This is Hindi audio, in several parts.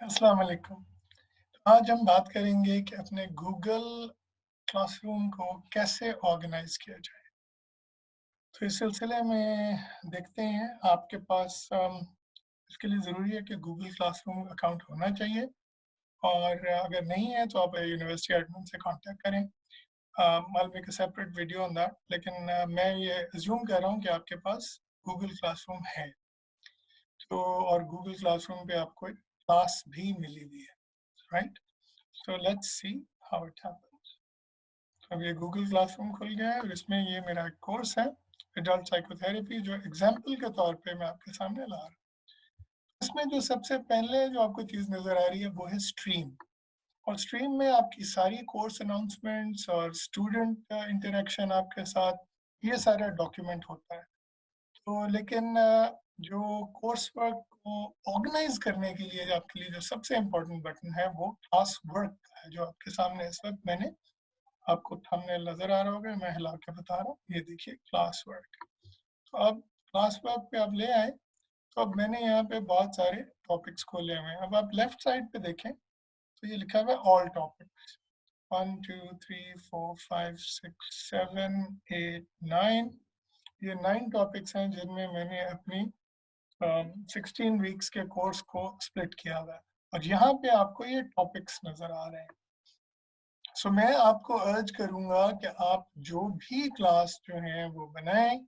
अस्सलाम वालेकुम। आज हम बात करेंगे कि अपने गूगल क्लासरूम को कैसे ऑर्गेनाइज किया जाए। तो इस सिलसिले में देखते हैं आपके पास इसके लिए ज़रूरी है कि गूगल क्लासरूम अकाउंट होना चाहिए और अगर नहीं है तो आप यूनिवर्सिटी एडमिन से कांटेक्ट करें। I will make a separate video on that, लेकिन मैं ये अज्यूम कर रहा हूँ कि आपके पास गूगल क्लासरूम है। तो और गूगल क्लासरूम पे आपको एक क्लास भी मिली हुई है, right? So let's see how it happens. अब ये गूगल क्लासरूम खुल गया है और इसमें ये मेरा एक कोर्स है एडल्ट साइकोथेरेपी, जो एग्जाम्पल के तौर पे मैं आपके सामने ला रहा हूँ। इसमें जो सबसे पहले जो आपको चीज़ नज़र आ रही है वो है स्ट्रीम। और स्ट्रीम में आपकी सारी कोर्स अनाउंसमेंट्स और स्टूडेंट इंटरेक्शन आपके साथ ये सारा डॉक्यूमेंट होता है। तो लेकिन जो कोर्स वर्क को ऑर्गेनाइज करने के लिए आपके लिए जो सबसे इम्पोर्टेंट बटन है वो क्लास वर्क है, जो आपके सामने इस वक्त मैंने आपको थंबनेल नजर आ रहा होगा, मैं हिला के बता रहा हूँ। ये देखिए क्लास वर्क। तो अब क्लास वर्क पे आप ले आए, तो अब मैंने यहाँ पे बहुत सारे टॉपिक्स खोले हुए हैं। अब आप लेफ्ट साइड पे देखें तो ये लिखा हुआ है ऑल टॉपिक्स। 1 2 3 4 5 6 7 8 9। ये 9 टॉपिक्स हैं जिनमें मैंने अपनी 16 वीक्स के कोर्स को स्प्लिट किया हुआ है और यहाँ पे आपको ये टॉपिक्स नजर आ रहे हैं। सो मैं आपको अर्ज करूंगा कि आप जो भी क्लास जो है वो बनाएं,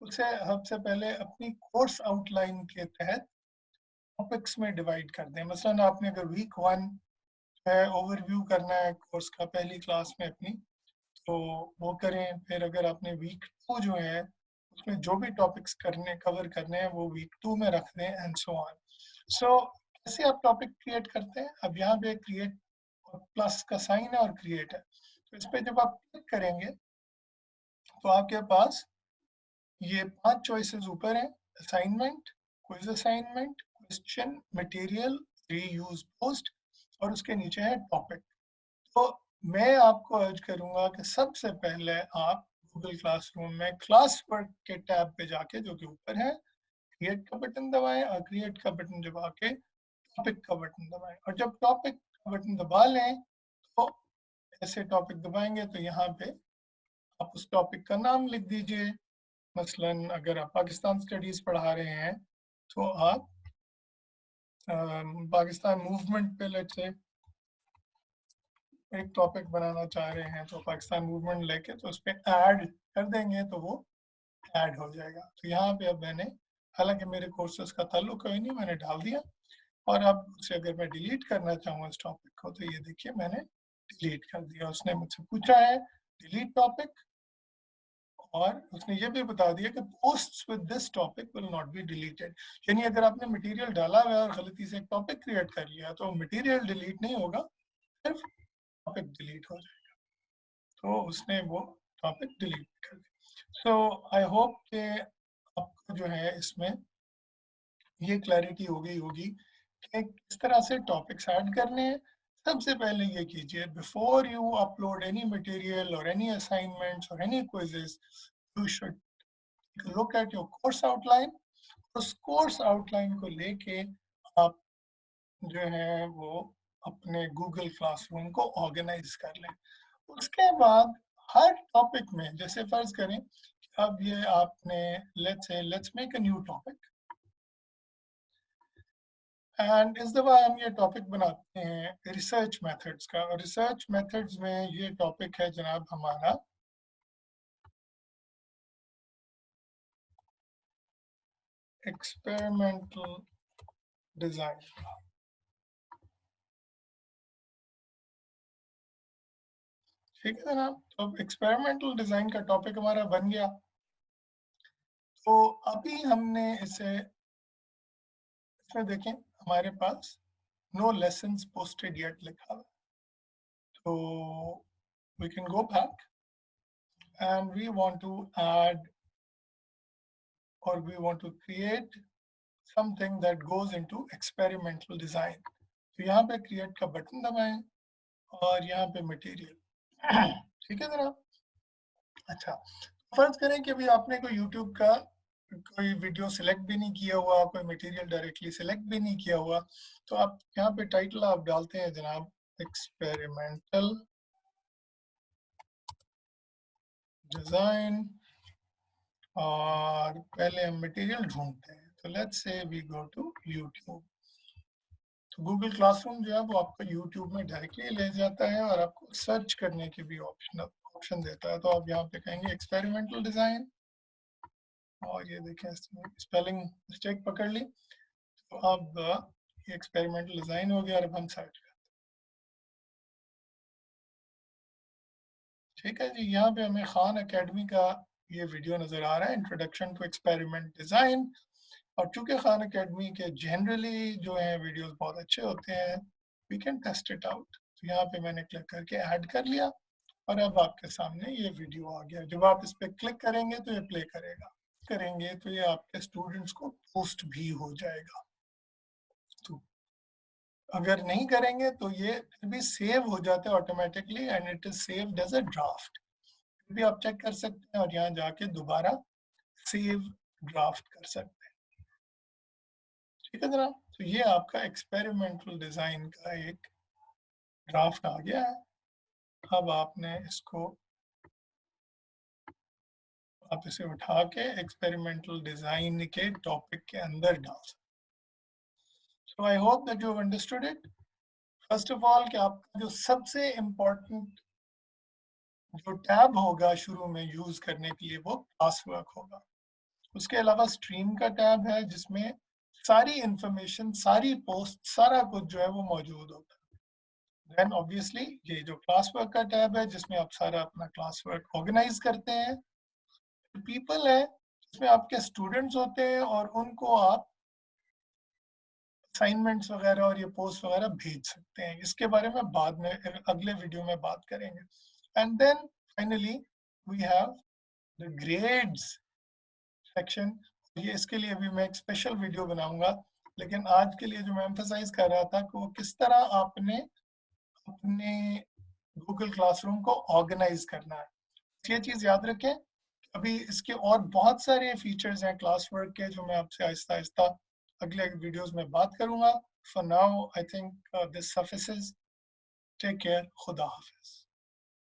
उसे सबसे पहले अपनी कोर्स आउटलाइन के तहत टॉपिक्स में डिवाइड कर दें। मसलन आपने अगर वीक 1 है ओवरव्यू करना है कोर्स का पहली क्लास में अपनी, तो वो करें। फिर अगर आपने वीक 2 जो है उसमें जो भी टॉपिक्स कवर करने हैं वो वीक 2 में रख दें एंड सो ऑन। सो कैसे आप टॉपिक क्रिएट करते हैं? अब यहाँ पे क्रिएट प्लस का साइन है और क्रिएट है, तो इस पे जब आप क्लिक करेंगे तो आपके पास ये 5 चॉइसेस ऊपर हैं। Assignment, quiz assignment, question, material, reuse post और उसके नीचे है टॉपिक। तो मैं आपको अर्ज करूंगा कि सबसे पहले आप गूगल क्लासरूम में क्लास वर्क के टैब पे जाके, जो कि ऊपर है, क्रिएट का बटन दबाएं और क्रिएट का बटन दबा के टॉपिक का बटन दबाएं। और जब टॉपिक का बटन दबा लें तो ऐसे टॉपिक दबाएंगे तो यहाँ पे आप उस टॉपिक का नाम लिख दीजिए। मसलन अगर आप पाकिस्तान स्टडीज पढ़ा रहे हैं तो आप पाकिस्तान मूवमेंट पे लेट्स से एक टॉपिक बनाना चाह रहे हैं, तो पाकिस्तान मूवमेंट लेके तो उस पर ऐड कर देंगे तो वो ऐड हो जाएगा। तो यहाँ पे अब मैंने, हालांकि मेरे कोर्सेज का ताल्लुक कोई नहीं, मैंने डाल दिया। और अब उसे अगर मैं डिलीट करना चाहूँ इस टॉपिक को, तो ये देखिए मैंने डिलीट कर दिया। उसने मुझसे पूछा है डिलीट टॉपिक, और उसने ये भी बता दिया कि posts with this topic will not be deleted. यानी अगर आपने मटेरियल डाला हुआ है और गलती से एक टॉपिक क्रिएट कर लिया तो मटेरियल डिलीट नहीं होगा, सिर्फ टॉपिक डिलीट हो जाएगा। तो उसने वो टॉपिक डिलीट कर दिया। सो आई होप कि आपको जो है इसमें ये क्लैरिटी हो गई होगी कि किस तरह से टॉपिक्स ऐड करने हैं। सबसे पहले ये कीजिए, before you upload any material और एनी असाइनमेंट्स और any quizzes, you should look at your course outline. उस कोर्स आउटलाइन को लेके आप जो है वो अपने गूगल क्लासरूम को ऑर्गेनाइज कर लें। उसके बाद हर टॉपिक में, जैसे फर्ज करें अब ये आपने, let's make a new topic, and इस दफा हम ये टॉपिक बनाते हैं रिसर्च मेथड्स का। और रिसर्च मेथड्स में ये टॉपिक है जनाब हमारा एक्सपेरिमेंटल डिजाइन। ठीक है जनाब, तो एक्सपेरिमेंटल डिजाइन का टॉपिक हमारा बन गया। तो अभी हमने इसे, इसमें देखें हमारे पास नो लेसन्स पोस्टेड येट लिखा हुआ है। तो we can go back and we want to add और we want to create something that goes into experimental design. तो यहाँ पे क्रिएट का बटन दबाएं और यहाँ पे मटेरियल। ठीक है जनाब। अच्छा, फर्ज करें कि अभी आपने कोई यूट्यूब का कोई वीडियो सिलेक्ट भी नहीं किया हुआ, कोई मटेरियल डायरेक्टली सिलेक्ट भी नहीं किया हुआ, तो आप यहाँ पे टाइटल आप डालते हैं जनाब एक्सपेरिमेंटल डिजाइन, और पहले हम मटेरियल ढूंढते हैं। तो let's say we go to YouTube. तो गूगल क्लासरूम जो है वो आपको यूट्यूब में डायरेक्टली ले जाता है और आपको सर्च करने की भी ऑप्शन देता है। तो आप यहाँ पे कहेंगे एक्सपेरिमेंटल डिजाइन, और ये देखें स्पेलिंग मिस्टेक पकड़ ली। तो अब ये एक्सपेरिमेंटल डिजाइन हो गया और अब हम सर्च करते हैं। ठीक है जी, यहाँ पे हमें खान एकेडमी का ये वीडियो नजर आ रहा है, इंट्रोडक्शन टू एक्सपेरिमेंट डिजाइन। और चूंकि खान एकेडमी के जनरली जो है वीडियोस बहुत अच्छे होते हैं, we can test it out. तो यहाँ पे मैंने क्लिक करके ऐड कर लिया और अब आपके सामने ये वीडियो आ गया। जब आप इस पर क्लिक करेंगे तो ये प्ले करेगा, करेंगे तो ये आपके स्टूडेंट्स को पोस्ट भी हो जाएगा। तो अगर नहीं करेंगे तो ये फिर भी सेव हो जाता है automatically, and it is saved as a draft. फिर भी आप चेक कर सकते हैं और यहाँ जाके दोबारा सेव ड्राफ्ट कर सकते हैं। ठीक है जनाब, तो ये आपका एक्सपेरिमेंटल डिजाइन का एक ड्राफ्ट आ गया है। अब आपने इसको, आप इसे उठा के एक्सपेरिमेंटल डिजाइन के टॉपिक के अंदर डाल सकते। So I hope that you have understood it. First of all कि आपका जो सबसे इम्पोर्टेंट जो टैब होगा शुरू में यूज करने के लिए वो क्लास वर्क होगा। उसके अलावा स्ट्रीम का टैब है जिसमें सारी इंफॉर्मेशन, सारी पोस्ट, सारा कुछ जो है वो मौजूद होगा। देन ऑब्वियसली ये जो क्लास वर्क का टैब है जिसमें आप सारा अपना क्लास वर्क ऑर्गेनाइज करते हैं। पीपल है जिसमें आपके स्टूडेंट्स होते हैं और उनको आप असाइनमेंट्स वगैरह और ये पोस्ट वगैरह भेज सकते हैं। इसके बारे में बाद में अगले वीडियो में बात करेंगे। And then finally we have the grades section. ये इसके लिए भी मैं एक स्पेशल वीडियो बनाऊंगा, लेकिन आज के लिए जो मैं एम्फसाइज कर रहा था कि वो किस तरह आपने अपने गूगल क्लासरूम को ऑर्गेनाइज करना है। ये चीज़ याद रखें। अभी इसके और बहुत सारे फीचर्स हैं क्लास वर्क के जो मैं आपसे आहिस्ता आहिस्ता अगले वीडियोस में बात करूंगा। For now I think this suffices. Take care, खुदा हाफिज।